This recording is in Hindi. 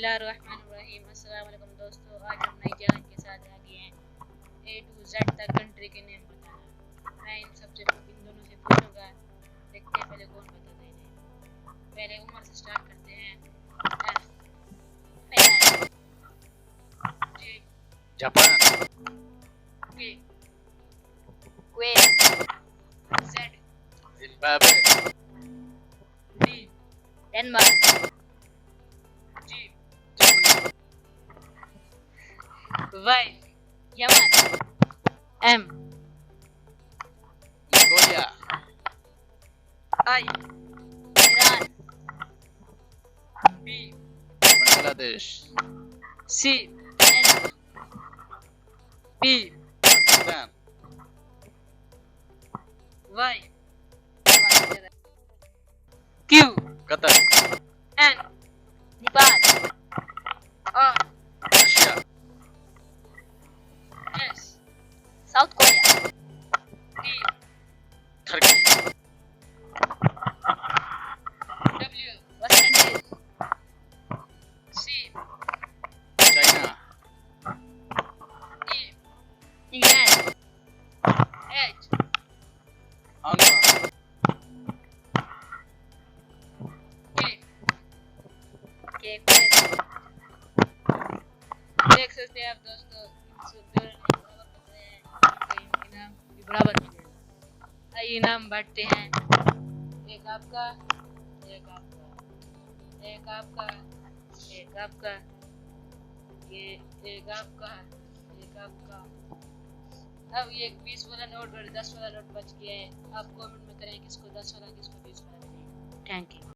बिस्मिल्लाहिर्रहमानिर्रहीम। अस्सलाम वालेकुम दोस्तों, आज हम नई चैलेंज के साथ आ गए हैं। A to Z तक कंट्री के नेम बताना। मैं इन दोनों से पूछूंगा, देखते हैं पहले कौन बताता है इन्हें। पहले उमर से स्टार्ट करते हैं। F J Japan, K Kuwait Z Zimbabwe, D Denmark G Germany, Y Yemen M Mongolia, I Iran B Bangladesh, C Canada P Pakistan, Y Q Qatar, N Nepal R Russia, S South Korea T Turkey, W West Indies C China, E England H Hong Kong, K देख सकते हैं आप दोस्तों, बराबर बन रहे हैं। इनके इनाम भी बराबर मिलेगा। आइए इनाम बांटते हैं। एक आपका, एक आपका, एक आपका, एक आपका, ये एक आपका, एक आपका। अब ये 20 वाला नोट और 10 वाला नोट बच गया है। आप कमेंट में करें किसको 10 वाला किसको 20 वाला। Thank you.